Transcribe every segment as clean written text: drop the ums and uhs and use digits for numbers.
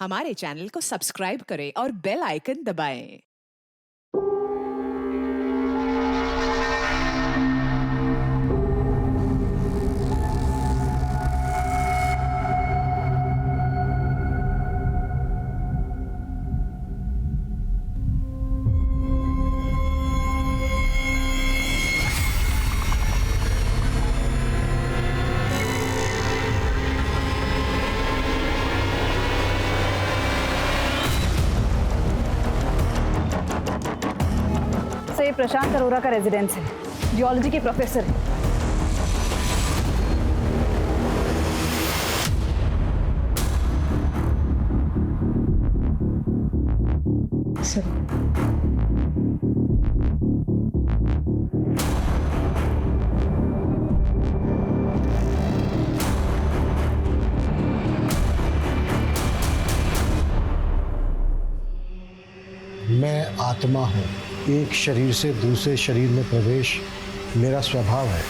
हमारे चैनल को सब्सक्राइब करें और बेल आइकन दबाएं। ये प्रशांत अरोरा का रेजिडेंस है, जियोलॉजी के प्रोफेसर है। मैं आत्मा हूँ, एक शरीर से दूसरे शरीर में प्रवेश मेरा स्वभाव है।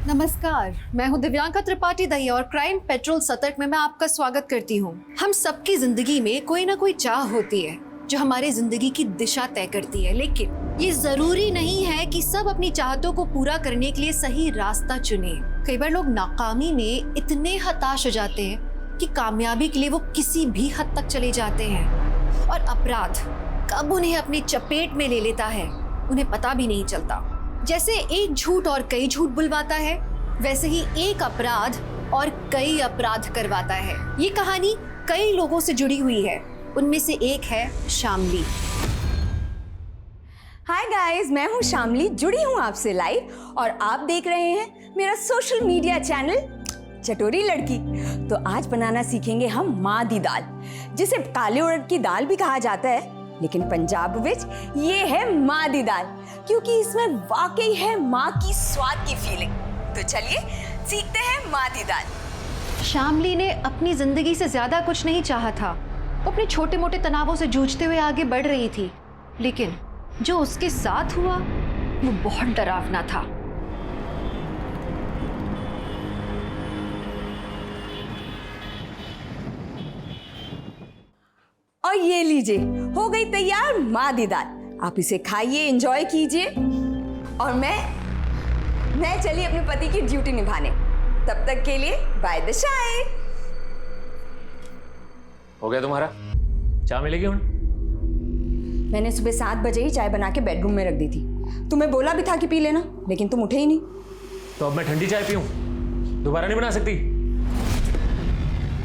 नमस्कार, मैं हूं दिव्यांका त्रिपाठी दहिया और क्राइम पेट्रोल सतर्क में मैं आपका स्वागत करती हूं। हम सबकी जिंदगी में कोई ना कोई चाह होती है जो हमारी जिंदगी की दिशा तय करती है, लेकिन ये जरूरी नहीं है कि सब अपनी चाहतों को पूरा करने के लिए सही रास्ता चुने। कई बार लोग नाकामी में इतने हताश हो जाते हैं कि कामयाबी के लिए वो किसी भी हद तक चले जाते हैं और अपराध कब उन्हें अपनी चपेट में ले लेता है उन्हें पता भी नहीं चलता। जैसे एक झूठ और कई झूठ बुलवाता है, वैसे ही एक अपराध और कई अपराध करवाता है। ये कहानी कई लोगों से जुड़ी हुई है, उनमें से एक है शामली। हाय गाइस, मैं हूँ शामली, जुड़ी हूँ आपसे लाइव और आप देख रहे हैं मेरा सोशल मीडिया चैनल चटोरी लड़की। तो आज बनाना सीखेंगे हम माँ दी दाल, जिसे काले उड़द की दाल भी कहा जाता है, लेकिन पंजाब विच ये है माँ दी दाल, क्योंकि इसमें वाकई है माँ की स्वाद की फीलिंग। तो चलिए सीखते हैं माँ दी दाल। शामली ने अपनी जिंदगी से ज्यादा कुछ नहीं चाहा था। वो अपने छोटे मोटे तनावों से जूझते हुए आगे बढ़ रही थी, लेकिन जो उसके साथ हुआ वो बहुत डरावना था। और ये लीजिए, हो गई तैयार माँ दी दाल। आप इसे खाइए, एंजॉय कीजिए और मैं चली अपने पति की ड्यूटी निभाने। तब तक के लिए बाय द शाय। हो गया तुम्हारा? चाय मिलेगी हुण? मैंने सुबह 7 बजे ही चाय बना के बेडरूम में रख दी थी। तुम्हें बोला भी था कि पी लेना, लेकिन तुम उठे ही नहीं। तो अब मैं ठंडी चाय पीऊं? दोबारा नहीं बना सकती?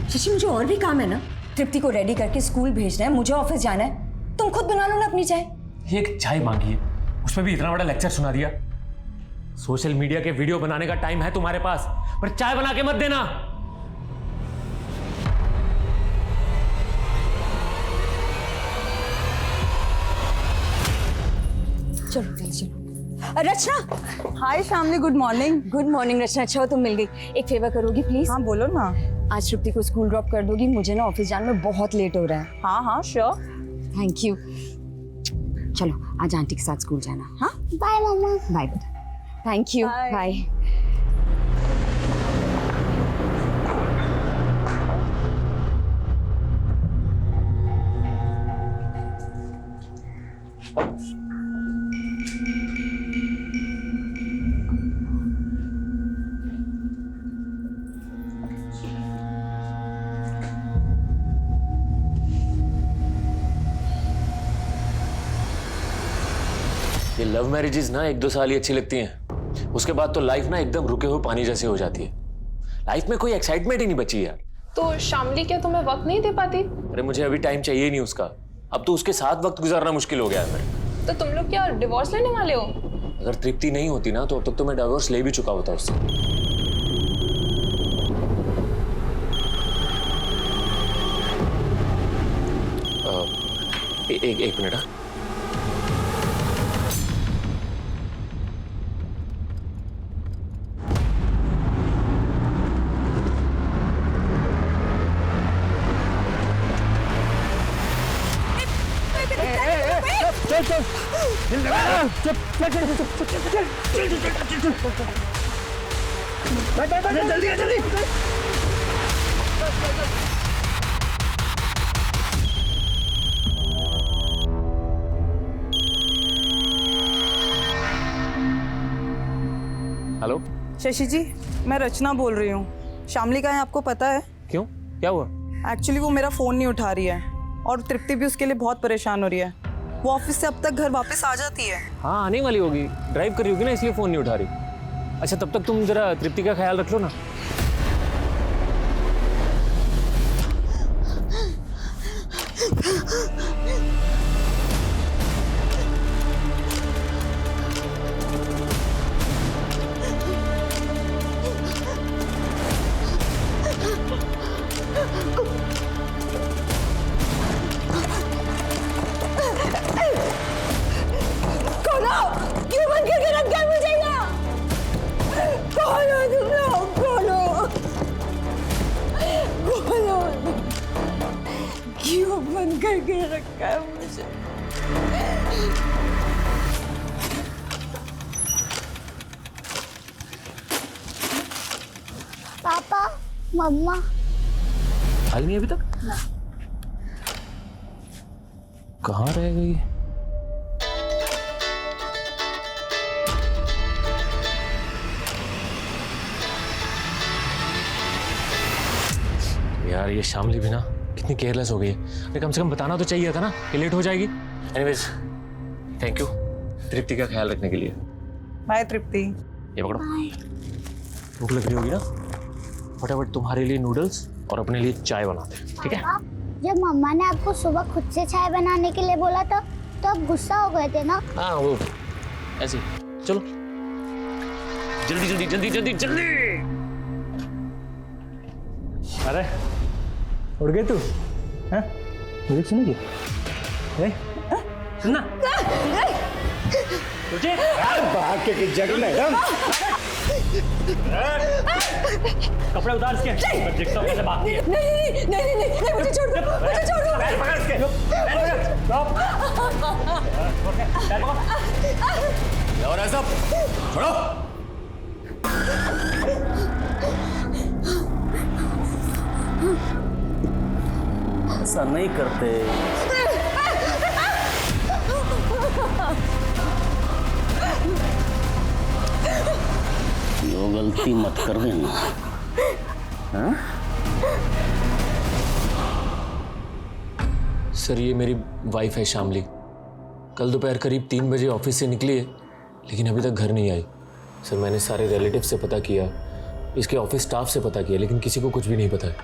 शशि, मुझे और भी काम है ना। तृप्ति को रेडी करके स्कूल भेजना है, मुझे ऑफिस जाना है। तुम खुद बना लो ना अपनी चाय। एक चाय मांगी है, उसमें भी इतना बड़ा लेक्चर सुना दिया। सोशल मीडिया के वीडियो बनाने का टाइम है तुम्हारे पास, पर चाय बना के मत देना। चलो चलो। Rachna. Hi Shamli, good morning. Good morning Rachna, अच्छा हो तुम मिल गई। एक फेवर करोगी प्लीज? हाँ बोलो ना। आज तृप्ति को स्कूल ड्रॉप कर दोगी, मुझे ना ऑफिस जाने में बहुत लेट हो रहा है। हाँ हाँ श्योर। Thank you. चलो आज आंटी के साथ स्कूल जाना। हाँ बाय मम्मा। बाय बेटा। Thank you, bye. ये लव मैरिजेस ना 1-2 साल ही अच्छी लगती हैं, उसके बाद तो लाइफ ना एकदम रुके हुए पानी जैसे हो जाती है। लाइफ में कोई एक्साइटमेंट ही नहीं बची यार। तो शामली क्या तुम्हें वक्त नहीं दे पाती? अरे मुझे अभी टाइम चाहिए ही नहीं उसका। अब तो उसके साथ वक्त गुजारना मुश्किल हो गया है मेरे। तो तुम लोग क्या डिवोर्स लेने वाले हो? अगर तृप्ति नहीं होती ना तो अब तक तो मैं डिवोर्स ले भी चुका होता उससे। एक मिनट। जल्दी जल्दी। हेलो। शशि जी, मैं रचना बोल रही हूँ। शामली कहाँ है आपको पता है? क्यों, क्या हुआ? एक्चुअली वो मेरा फ़ोन नहीं उठा रही है और तृप्ति भी उसके लिए बहुत परेशान हो रही है। वो ऑफिस से अब तक घर वापस आ जाती है। हाँ, आने वाली होगी, ड्राइव कर रही होगी ना, इसलिए फ़ोन नहीं उठा रही। अच्छा, तब तक तुम जरा तृप्ति का ख्याल रख लो ना। बंद करके रखा है मुझे। पापा, मम्मा। आई नहीं अभी तक? कहाँ रह गई? यार ये शामली भी ना कितनी केयरलेस हो गई है। अरे कम से कम बताना तो चाहिए था ना कि लेट हो जाएगी। एनीवेज, थैंक यू तृप्ति का ख्याल रखने के लिए। बाय तृप्ति। ये पकड़ो, भूख लग रही होगी ना, फटाफट तुम्हारे लिए नूडल्स और अपने लिए चाय बनाते हैं, ठीक है? जब मम्मा ने आपको सुबह खुद से चाय बनाने के लिए बोला था तो आप गुस्सा हो गए थे ना? हाँ वो ऐसे ही। चलो जल्दी जल्दी जल्दी जल्दी जल्दी। अरे उड़ गई तू? हाँ मुझे सुनेगी? सुनना तुझे भाग के जगह मैडम। कपड़े उतार इसके, मैं देखता हूँ कैसे भागती है। नहीं, मुझे छोड़ दो, मुझे छोड़ दो। पैर पकड़ इसके, पैर पकड़। और ऐसा छोड़ो। ऐसा नहीं करते। यो गलती मत कर देना। हाँ? सर ये मेरी वाइफ है शामली। कल दोपहर करीब 3 बजे ऑफिस से निकली है, लेकिन अभी तक घर नहीं आई। सर मैंने सारे रिलेटिव से पता किया, इसके ऑफिस स्टाफ से पता किया, लेकिन किसी को कुछ भी नहीं पता है।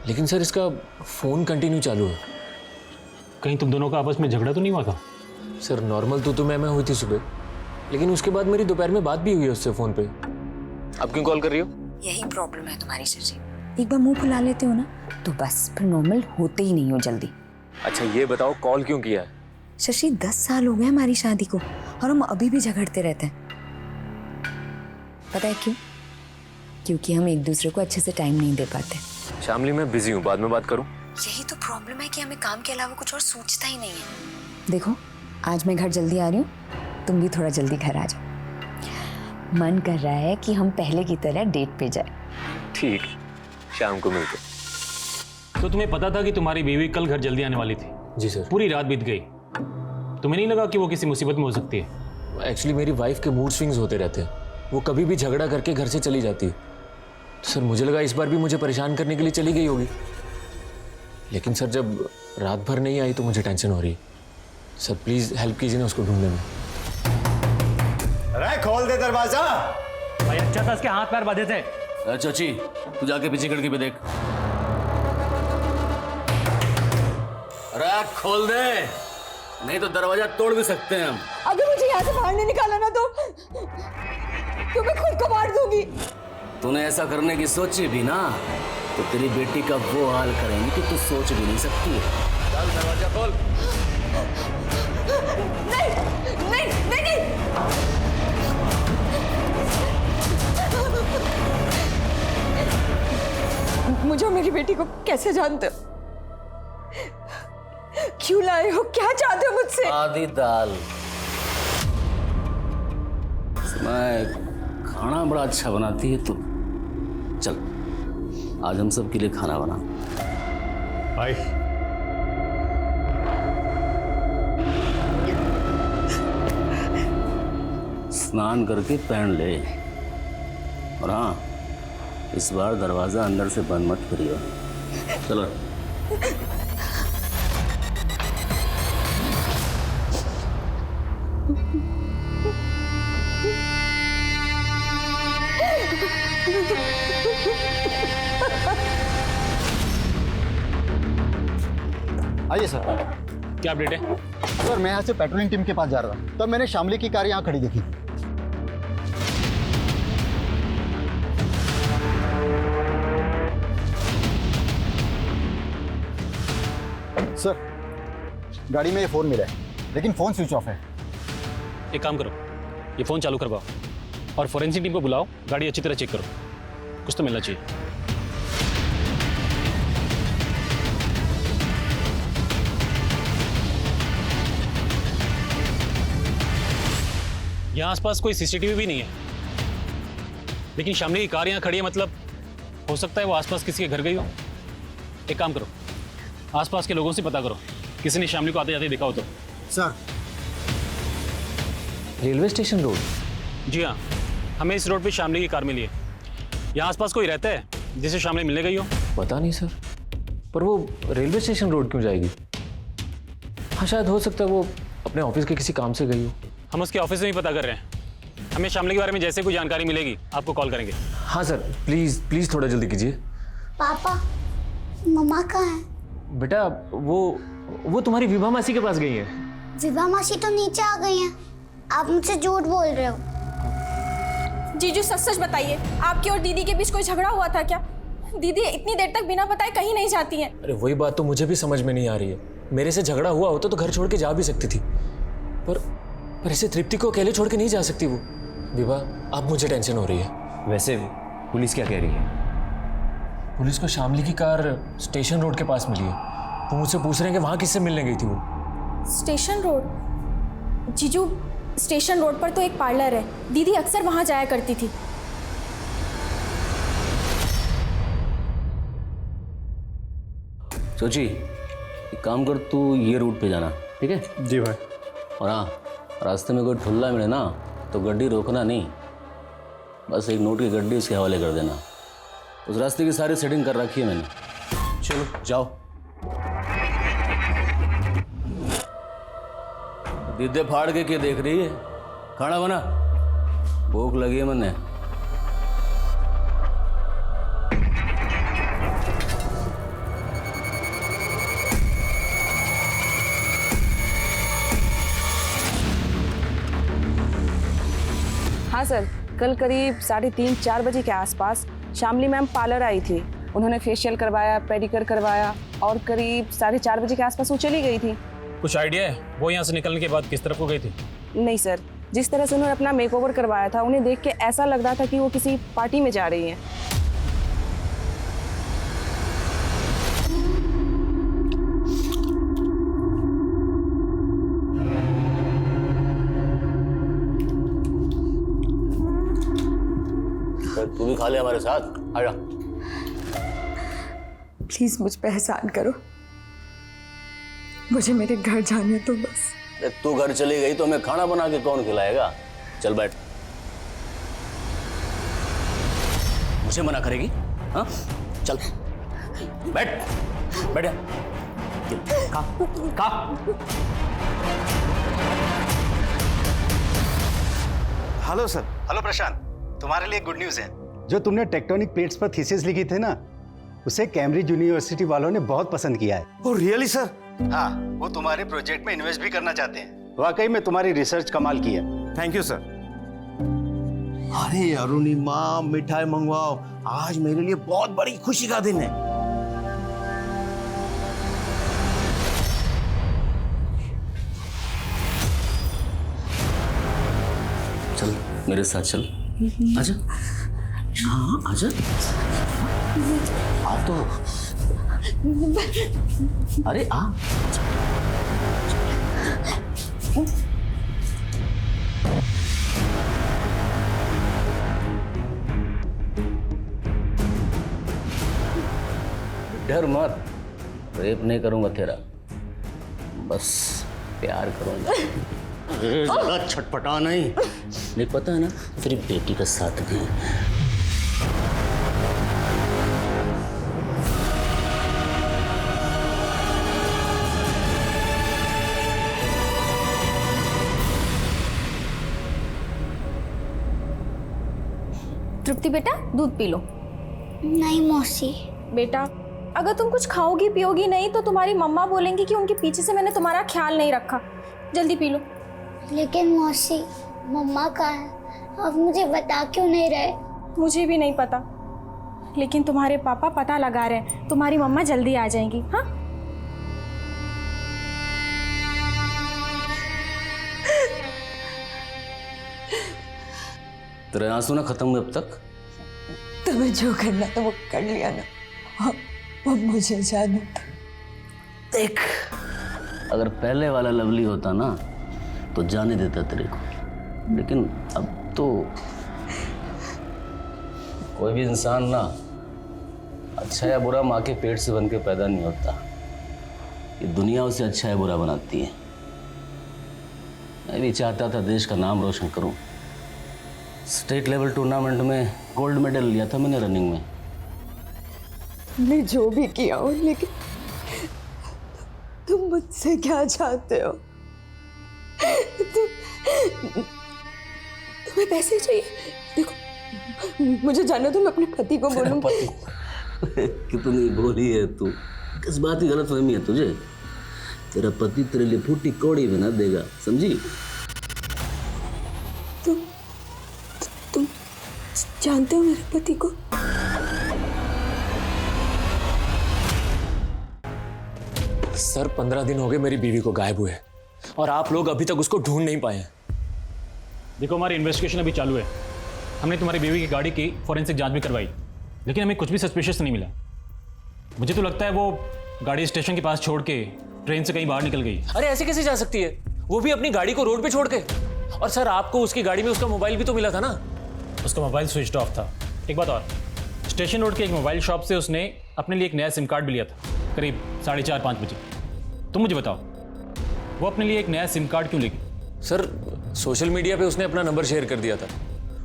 लेकिन सर इसका फ़ोन कंटिन्यू चालू है। कहीं तुम दोनों का आपस में झगड़ा तो नहीं हुआ था? सर नॉर्मल तो मैं हुई थी सुबह, लेकिन उसके बाद मेरी दोपहर में बात भी हुई है उससे फ़ोन पे। आप क्यों कॉल कर रही हो? यही प्रॉब्लम है तुम्हारी शशि, एक बार मुंह फुला लेते हो ना तो बस फिर नॉर्मल होते ही नहीं हो जल्दी। अच्छा ये बताओ कॉल क्यों किया है? शशि 10 साल हो गए हमारी शादी को और हम अभी भी झगड़ते रहते हैं। पता है क्यों? क्योंकि हम एक दूसरे को अच्छे से टाइम नहीं दे पाते। शामली मैं बिजी हूँ, बाद में बात करूँ? यही तो प्रॉब्लम है कि हमें काम के अलावा कुछ और सूझता ही नहीं है। देखो आज मैं घर जल्दी आ रही हूँ, तुम भी थोड़ा जल्दी घर आ जाओ। मन कर रहा है कि हम पहले की तरह डेट पे जाए। ठीक, शाम को मिलते। तो तुम्हें पता था कि तुम्हारी बीवी कल घर जल्दी आने वाली थी? जी सर। पूरी रात बीत गई, तुम्हें नहीं लगा कि वो किसी मुसीबत में हो सकती है? एक्चुअली मेरी वाइफ के मूड स्विंग्स होते रहते हैं, वो कभी भी झगड़ा करके घर से चली जाती है। तो सर मुझे लगा इस बार भी मुझे परेशान करने के लिए चली गई होगी, लेकिन सर जब रात भर नहीं आई तो मुझे टेंशन हो रही है। सर प्लीज हेल्प कीजिए ना उसको ढूंढने में। अरे खोल दे दरवाजा। भाई अच्छा था इसके हाथ पैर बांधे थे। चाची तू जाके पीछे खिड़की पे देख। अरे खोल दे, नहीं तो दरवाजा तोड़ भी सकते हैं हम। अगर मुझे यहाँ से बाहर नहीं निकाला ना तो मैं खुद को मार दूंगी। तूने ऐसा करने की सोची भी ना तो तेरी बेटी का वो हाल करेंगे कि तू सोच भी नहीं सकती है। चल दरवाजा खोल। नहीं। मुझे मेरी बेटी को कैसे जानते हो? क्यों लाए हो? क्या चाहते हो मुझसे? आधी दाल मैं खाना बड़ा अच्छा बनाती है तू। चल आज हम सब के लिए खाना बना। भाई स्नान करके पहन ले, और हाँ इस बार दरवाजा अंदर से बंद मत करियो। चलो। आइए सर। क्या अपडेट है? सर मैं यहाँ से पेट्रोलिंग टीम के पास जा रहा था, तब मैंने शामली की कार यहाँ खड़ी देखी। सर गाड़ी में ये फ़ोन मिला है, लेकिन फ़ोन स्विच ऑफ है। एक काम करो, ये फ़ोन चालू करवाओ और फोरेंसिक टीम को बुलाओ, गाड़ी अच्छी तरह चेक करो, कुछ तो मिलना चाहिए। यहाँ आसपास कोई सीसीटीवी भी नहीं है, लेकिन शामली की कार यहाँ खड़ी है, मतलब हो सकता है वो आसपास किसी के घर गई हो। एक काम करो, आसपास के लोगों से पता करो, किसी ने शामली को आते जाते देखा हो तो। Sir railway station road? जी हाँ, हमें इस रोड पे शामली की कार मिली है। यहाँ आसपास कोई रहता है जिसे शामली मिलने गई हो? पता नहीं सर, पर वो रेलवे स्टेशन रोड क्यों जाएगी? हाँ शायद हो सकता है वो अपने ऑफिस के किसी काम से गई हो। हम उसके ऑफिस में ही पता कर रहे हैं। हमें शामली के बारे में जैसे कोई जानकारी मिलेगी आपको कॉल करेंगे। हाँ सर, प्लीज़ प्लीज़ थोड़ा जल्दी कीजिए। पापा मम्मा कहाँ है? बेटा वो तुम्हारी विभा मासी के पास गई है। विभा मासी तो नीचे आ गई हैं। आप मुझसे झूठ बोल रहे हो। जीजू सच सच बताइए, आपकी और दीदी के बीच कोई झगड़ा हुआ था क्या? दीदी इतनी देर तक बिना बताए कहीं नहीं जाती हैं। अरे वही बात तो मुझे भी समझ में नहीं आ रही है। मेरे से झगड़ा हुआ होता तो घर छोड़ के जा भी सकती थी, पर ऐसे तृप्ति को अकेले छोड़ के नहीं जा सकती वो। विभा, अब मुझे टेंशन हो रही है। वैसे पुलिस क्या कह रही है? पुलिस को शामली की कार स्टेशन रोड के पास मिली है। वो मुझसे पूछ रहे हैं कि वहाँ किससे मिलने गई थी वो। Station road? जीजू स्टेशन रोड पर तो एक पार्लर है, दीदी अक्सर वहाँ जाया करती थी। सोची एक काम कर, तू ये रूट पे जाना, ठीक है? जी भाई। और हाँ, रास्ते में कोई ठुल्ला मिले ना तो गड्डी रोकना नहीं, बस एक नोट की गड्डी उसके हवाले कर देना। उस रास्ते की सारी सेटिंग कर रखी है मैंने। चलो जाओ। दीदे फाड़ के क्या देख रही है? खाना बना, भूख लगी है मैंने। हाँ सर, कल करीब 3:30-4 बजे के आसपास शामली मैम पार्लर आई थी। उन्होंने फेशियल करवाया, पेडिक्योर करवाया और करीब 4:30 बजे के आसपास वो चली गई थी। कुछ आइडिया है वो यहाँ से निकलने के बाद किस तरफ को गई थी? नहीं सर, जिस तरह से उन्होंने अपना मेकओवर करवाया था, उन्हें देख के ऐसा लग रहा था कि वो किसी पार्टी में जा रही हैं। तू भी खा ले हमारे साथ, आजा। प्लीज मुझ पे एहसान करो, मुझे मेरे घर जाने तो बस। तू घर चली गई तो हमें खाना बना के कौन खिलाएगा? चल बैठ। मुझे मना करेगी? हाँ चल बैठ, बैठ। खा। Hello sir. हेलो प्रशांत, तुम्हारे लिए गुड न्यूज़ है। जो तुमने टेक्टोनिक प्लेट्स पर थीसिस लिखी थी ना, उसे कैम्ब्रिज यूनिवर्सिटी वालों ने बहुत पसंद किया है। Oh really sir? हाँ, वो तुम्हारे प्रोजेक्ट में इन्वेस्ट भी करना चाहते हैं। वाकई में तुम्हारी रिसर्च कमाल की है। Thank you sir. अरे अरुणिमा, मिठाई मंगवाओ, आज मेरे लिए बहुत बड़ी खुशी का दिन है। चल मेरे साथ चल, आजा। हाँ आजा। आ तो, अरे आ। कर मत, रेप नहीं करूंगा तेरा, बस प्यार करूंगा। ज़्यादा छटपटा नहीं पता है ना, तेरी बेटी का साथ भी। तृप्ति बेटा, दूध पी लो। नहीं मौसी। बेटा, अगर तुम कुछ खाओगी पियोगी नहीं तो तुम्हारी मम्मा बोलेंगी कि उनके पीछे से मैंने तुम्हारा ख्याल नहीं रखा। जल्दी पी लो। लेकिन मौसी, मम्मा कहाँ है? आप मुझे बता क्यों नहीं रहे? मुझे भी नहीं पता, लेकिन तुम्हारे पापा पता लगा रहे हैं। तुम्हारी मम्मा जल्दी आ जाएंगी। हाँ, तेरे आंसू ना खत्म हुए अब तक? तुम्हें जो करना था वो कर लिया ना, अब मुझे जाना था। देख, अगर पहले वाला लवली होता ना तो जाने देता तेरे को, लेकिन अब तो कोई भी इंसान ना अच्छा या बुरा माँ के पेट से बन के पैदा नहीं होता। ये दुनिया उसे अच्छा या बुरा बनाती है। मैं भी चाहता था देश का नाम रोशन करूं। स्टेट लेवल टूर्नामेंट में गोल्ड मेडल लिया था मैंने रनिंग में। तुमने जो भी किया हो, लेकिन तुम मुझसे क्या चाहते हो? तुम्हें पैसे चाहिए? देखो, मुझे जाना तो मैं अपने पति को बोलूंगी। कितनी भोली है तू, किस बात की गलतफहमी है तुझे? तेरा पति तेरे लिए फूटी कौड़ी बना देगा, समझी? तुम जानते हो मेरे पति को? सर, 15 दिन हो गए मेरी बीवी को गायब हुए और आप लोग अभी तक उसको ढूंढ नहीं पाए हैं। देखो, हमारी इन्वेस्टिगेशन अभी चालू है। हमने तुम्हारी बीवी की गाड़ी की फॉरेंसिक जांच भी करवाई, लेकिन हमें कुछ भी सस्पिशियस नहीं मिला। मुझे तो लगता है वो गाड़ी स्टेशन के पास छोड़ के ट्रेन से कहीं बाहर निकल गई। अरे ऐसे कैसे जा सकती है, वो भी अपनी गाड़ी को रोड पे छोड़ के? और सर, आपको उसकी गाड़ी में उसका मोबाइल भी तो मिला था ना? उसका मोबाइल स्विच ऑफ था। एक बात और, स्टेशन रोड के एक मोबाइल शॉप से उसने अपने लिए एक नया सिम कार्ड भी लिया था, करीब 4:30-5 बजे। तुम मुझे बताओ, वो अपने लिए एक नया सिम कार्ड क्यों लेगी? सर, सोशल मीडिया पे उसने अपना नंबर शेयर कर दिया था,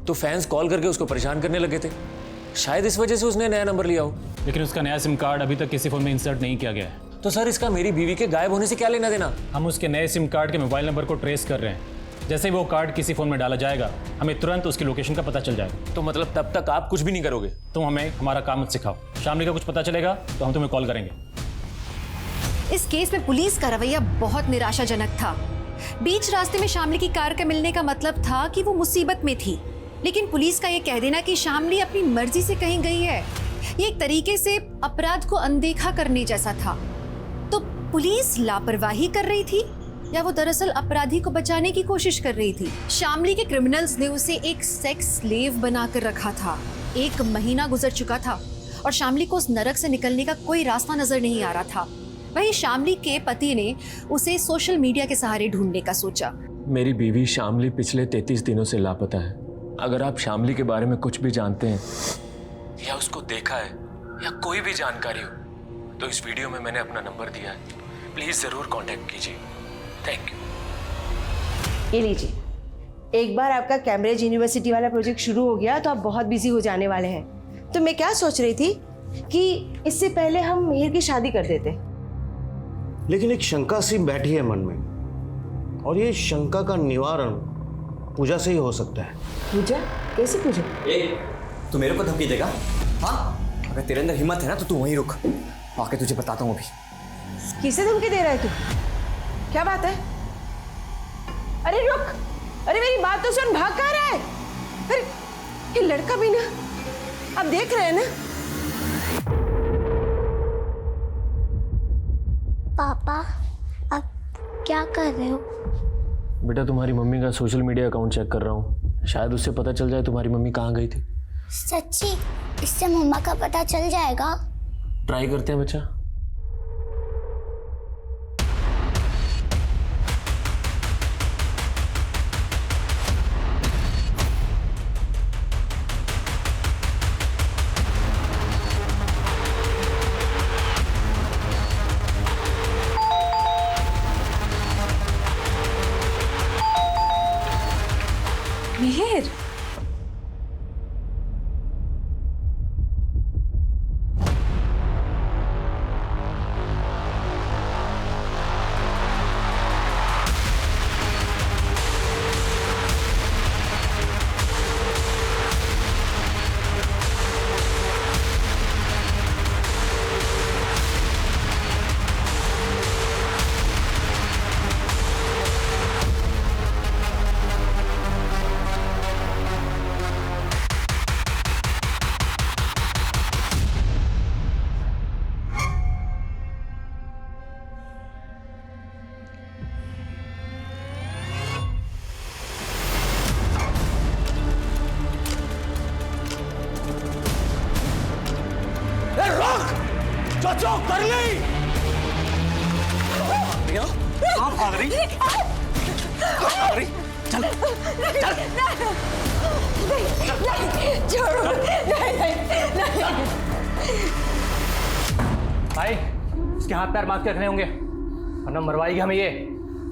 तो फैंस कॉल करके उसको परेशान करने लगे थे। शायद इस वजह से उसने नया नंबर लिया हो। लेकिन उसका नया सिम कार्ड अभी तक किसी फोन में इंसर्ट नहीं किया गया है। तो सर, इसका मेरी बीवी के गायब होने से क्या लेना देना? हम उसके नए सिम कार्ड के मोबाइल नंबर को ट्रेस कर रहे हैं। जैसे ही वो कार्ड किसी फोन में डाला जाएगा, हमें तुरंत उसकी लोकेशन का पता चल जाएगा। तो मतलब तब तक आप कुछ भी नहीं करोगे? तुम हमें हमारा काम मत सिखाओ। शामली का कुछ पता चलेगा तो हम तुम्हें कॉल करेंगे। इस केस में पुलिस का रवैया बहुत निराशाजनक था। बीच रास्ते में शामली की कार के मिलने का मतलब था कि वो मुसीबत में थी, लेकिन पुलिस का ये कह देना कि शामली अपनी मर्जी से कहीं गई है, ये एक तरीके से अपराध को अनदेखा करने जैसा था। तो पुलिस लापरवाही कर रही थी या वो दरअसल अपराधी को बचाने की कोशिश कर रही थी? शामली के क्रिमिनल्स ने उसे एक सेक्स स्लेव बनाकर रखा था। 1 महीना गुजर चुका था और शामली को उस नरक से निकलने का कोई रास्ता नजर नहीं आ रहा था। वहीं शामली के पति ने उसे सोशल मीडिया के सहारे ढूंढने का सोचा। मेरी बीवी शामली पिछले 33 दिनों से लापता है। अगर आप शामली के बारे में कुछ भी जानते हैं या उसको देखा है या कोई भी जानकारी हो, तो इस वीडियो में मैंने अपना नंबर दिया है, प्लीज जरूर कांटेक्ट कीजिए। Thank you. ये लीजिए, एक बार आपका कैम्ब्रिज यूनिवर्सिटी वाला प्रोजेक्ट शुरू हो गया तो आप बहुत बिजी हो जाने वाले हैं। तो मैं क्या सोच रही थी कि इससे पहले हम मिहिर की शादी कर देते। लेकिन एक शंका सी बैठी है मन में, और ये शंका का निवारण पूजा से ही हो सकता है। पूजा? कैसी पूजा? तू मेरे को धमकी देगा? हाँ, अगर तेरे अंदर हिम्मत है ना तो तू वहीं रुक, आके तुझे बताता हूँ अभी। किसे धमकी दे रहा है तू? क्या बात है? अरे रुक, अरे मेरी बात तो सुन, भाग कहाँ रहा है? अरे ये लड़का भी ना, आप देख रहे हैं ना? पापा, आप क्या कर रहे हो? बेटा, तुम्हारी मम्मी का सोशल मीडिया अकाउंट चेक कर रहा हूँ। शायद उससे पता चल जाए तुम्हारी मम्मी कहाँ गई थी। सच्ची? इससे मम्मा का पता चल जाएगा? ट्राई करते हैं बच्चा। बच्चों कर ली। कहाँ भाग रही? कहाँ भाग रही? चल चल छोड़ो, नहीं। भाई इसके हाथ पैर बांध के रखने होंगे वरना मरवाएगी हमें ये।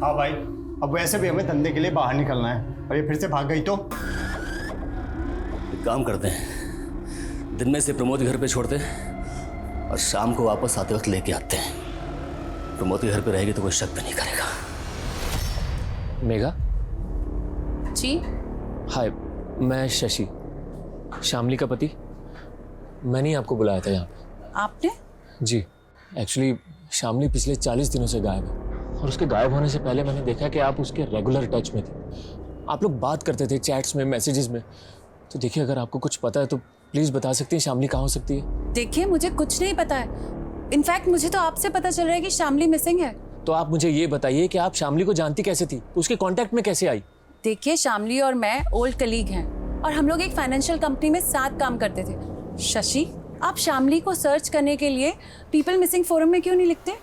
हाँ भाई, अब वैसे भी हमें धंधे के लिए बाहर निकलना है और ये फिर से भाग गई तो एक काम करते हैं, दिन में से प्रमोद घर पे छोड़ते हैं और शाम को वापस आते वक्त लेके आते हैं। प्रमोद के घर पे रहेगी तो कोई शक भी नहीं करेगा। मेघा। जी। हाय, मैं शशि, शामली का पति। मैंने ही आपको बुलाया था यहाँ पे। आपने? जी, एक्चुअली शामली पिछले 40 दिनों से गायब है और उसके गायब होने से पहले मैंने देखा कि आप उसके रेगुलर टच में थे। आप लोग बात करते थे चैट्स में, मैसेजेस में। तो देखिए, अगर आपको कुछ पता है तो प्लीज़ बता सकती हैं शामली कहाँ हो सकती है। देखिए, मुझे कुछ नहीं पता है। इनफैक्ट मुझे तो आपसे पता चल रहा है कि शामली मिसिंग है। तो आप मुझे ये बताइए कि आप शामली को जानती कैसे थी, उसके कांटेक्ट में कैसे आई? देखिए, शामली और मैं ओल्ड कलीग हैं और हम लोग एक फाइनेंशियल कंपनी में साथ काम करते थे। शशि, आप शामली को सर्च करने के लिए पीपल मिसिंग फोरम में क्यों नहीं लिखते?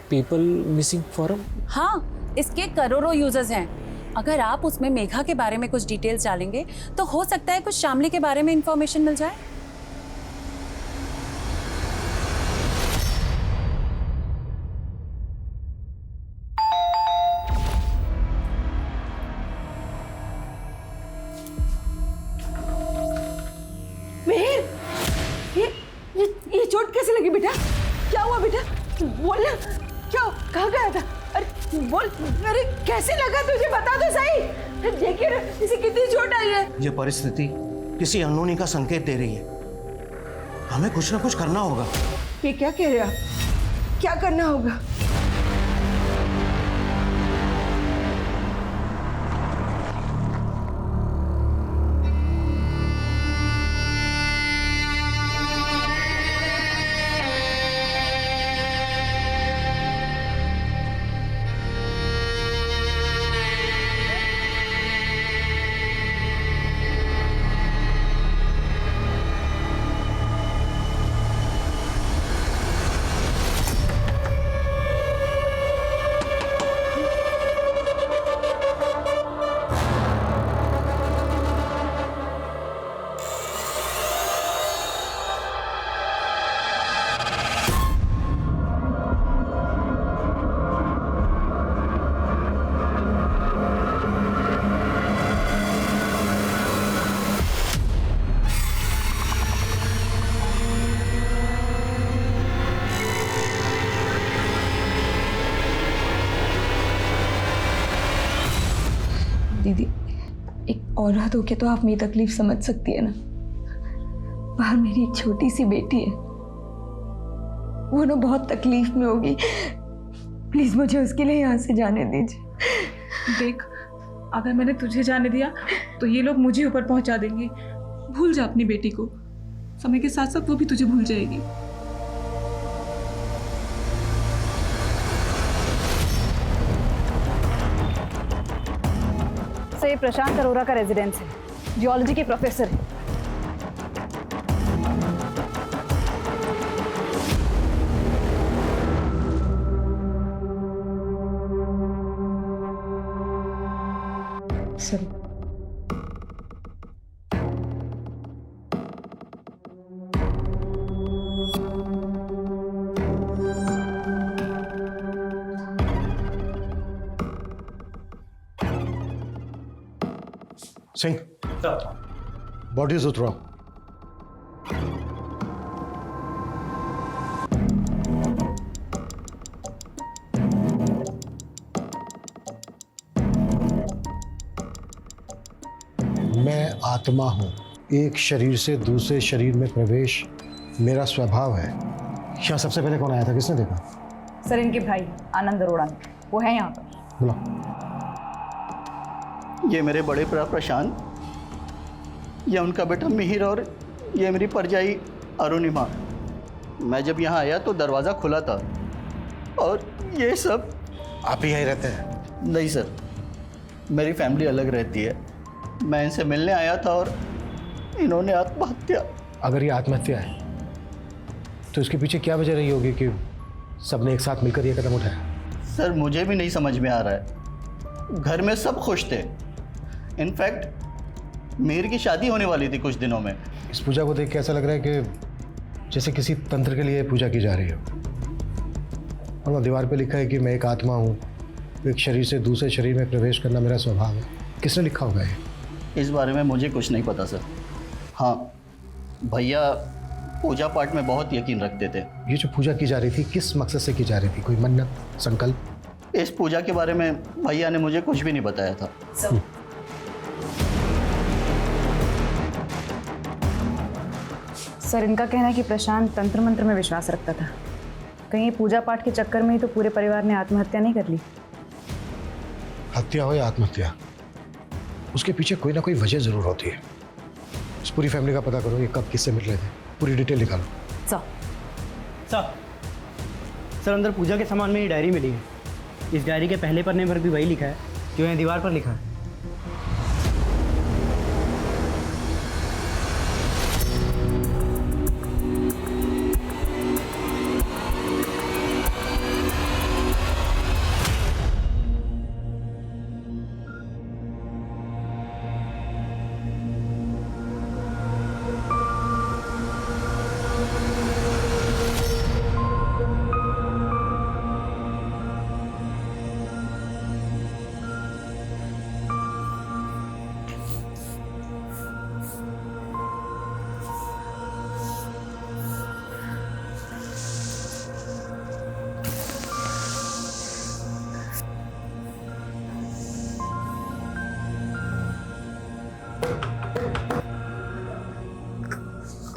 People missing forum? हाँ, इसके करोड़ों यूजर्स हैं। अगर आप उसमें मेघा के बारे में कुछ डिटेल्स डालेंगे तो हो सकता है कुछ शामली के बारे में इंफॉर्मेशन मिल जाए। ये चोट कैसे लगी बेटा? क्या हुआ बेटा? बोल ना, क्या कहाँ गया था? अरे बोल, अरे कैसे लगा तुझे, बता तो सही। देखिए ना, इसे कितनी चोट आई है। ये परिस्थिति किसी अनहोनी का संकेत दे रही है। हमें कुछ ना कुछ करना होगा। ये क्या कह रहे हो आप? क्या करना होगा? दीदी, एक औरत होके तो आप मेरी तकलीफ समझ सकती है ना। बाहर मेरी एक छोटी सी बेटी है, वो ना बहुत तकलीफ में होगी। प्लीज मुझे उसके लिए यहाँ से जाने दीजिए। देख, अगर मैंने तुझे जाने दिया तो ये लोग मुझे ऊपर पहुंचा देंगे। भूल जा अपनी बेटी को, समय के साथ साथ वो भी तुझे भूल जाएगी। ये प्रशांत अरोरा का रेजिडेंस है, जियोलॉजी के प्रोफेसर है। सॉरी। सिंह, बॉडीज उतराओ। मैं आत्मा हूं, एक शरीर से दूसरे शरीर में प्रवेश मेरा स्वभाव है। यहाँ सबसे पहले कौन आया था, किसने देखा? सर, इनके भाई आनंद अरोड़ा, वो है यहाँ पर। बुलाओ। ये मेरे बड़े भरा प्रशांत, ये उनका बेटा मिहिर और ये मेरी परजाई अरुणिमा। मैं जब यहाँ आया तो दरवाज़ा खुला था और ये सब। आप ही यहीं रहते हैं? नहीं सर, मेरी फैमिली अलग रहती है। मैं इनसे मिलने आया था और इन्होंने आत्महत्या। अगर ये आत्महत्या है तो इसके पीछे क्या वजह रही होगी कि सबने एक साथ मिलकर यह कदम उठाया? सर मुझे भी नहीं समझ में आ रहा है। घर में सब खुश थे। इनफैक्ट मीर की शादी होने वाली थी कुछ दिनों में। इस पूजा को देख के ऐसा लग रहा है कि जैसे किसी तंत्र के लिए पूजा की जा रही हो। और वहाँ दीवार पे लिखा है कि मैं एक आत्मा हूँ, एक शरीर से दूसरे शरीर में प्रवेश करना मेरा स्वभाव है। किसने लिखा होगा ये? इस बारे में मुझे कुछ नहीं पता सर। हाँ, भैया पूजा पाठ में बहुत यकीन रखते थे। ये जो पूजा की जा रही थी किस मकसद से की जा रही थी? कोई मन्नत, संकल्प? इस पूजा के बारे में भैया ने मुझे कुछ भी नहीं बताया था। सर इनका कहना है कि प्रशांत तंत्र मंत्र में विश्वास रखता था। कहीं पूजा पाठ के चक्कर में ही तो पूरे परिवार ने आत्महत्या नहीं कर ली? हत्या हो या आत्महत्या, उसके पीछे कोई ना कोई वजह जरूर होती है। इस पूरी फैमिली का पता करो, ये कब किससे मिल रहे थे, पूरी डिटेल निकालो। सर अंदर पूजा के सामान में ये डायरी मिली है। इस डायरी के पहले पन्ने पर भी वही लिखा है जो यहाँ दीवार पर लिखा है।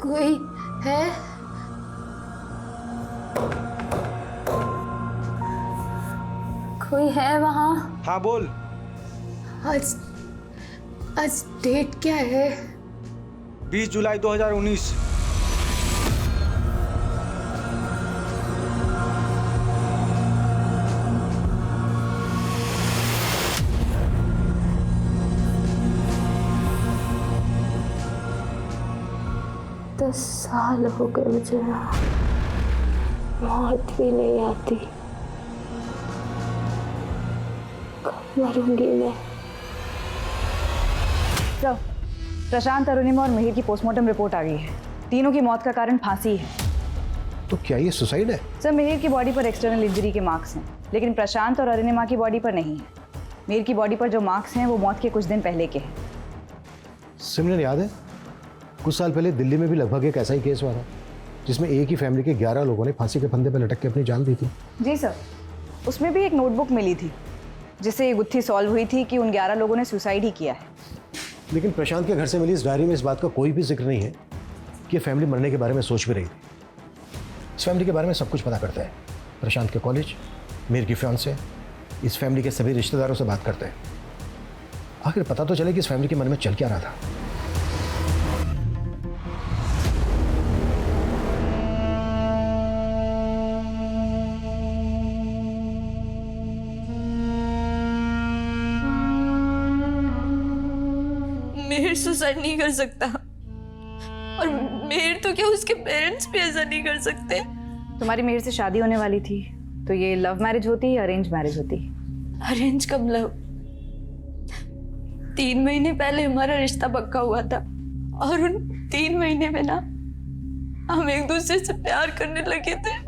कोई है? कोई है वहाँ? हाँ बोल। आज डेट क्या है? 20 जुलाई 2019। साल हो गए मुझे, मौत भी नहीं आती। कब मरूंगी मैं? सर प्रशांत, अरुणिमा और मिहिर की पोस्टमार्टम रिपोर्ट आ गई है। तीनों की मौत का कारण फांसी है। तो क्या ये सुसाइड है? सर मिहिर की बॉडी पर एक्सटर्नल इंजरी के मार्क्स हैं, लेकिन प्रशांत और अरुणिमा की बॉडी पर नहीं है। मिहिर की बॉडी पर जो मार्क्स हैं वो मौत के कुछ दिन पहले के हैं। सिमरन, याद है कुछ साल पहले दिल्ली में भी लगभग एक ऐसा ही केस हुआ था जिसमें एक ही फैमिली के 11 लोगों ने फांसी के फंदे पर लटक के अपनी जान दी थी? जी सर, उसमें भी एक नोटबुक मिली थी जिससे ये गुत्थी सॉल्व हुई थी कि उन 11 लोगों ने सुसाइड ही किया है। लेकिन प्रशांत के घर से मिली इस डायरी में इस बात का कोई भी जिक्र नहीं है कि फैमिली मरने के बारे में सोच भी रही थी। इस फैमिली के बारे में सब कुछ पता करता है। प्रशांत के कॉलेज, मीर की फियांसे, इस फैमिली के सभी रिश्तेदारों से बात करते हैं। आखिर पता तो चले कि इस फैमिली के मन में चल क्या रहा था। मिहिर सुसाइड नहीं कर सकता, और मिहिर तो क्या उसके पेरेंट्स भी ऐसा नहीं कर सकते। तुम्हारी मिहिर से शादी होने वाली थी, तो ये लव मैरिज होती या अरेंज मैरिज होती? अरेंज कब लव? 3 महीने पहले हमारा रिश्ता पक्का हुआ था, और उन 3 महीने में ना हम एक दूसरे से प्यार करने लगे थे।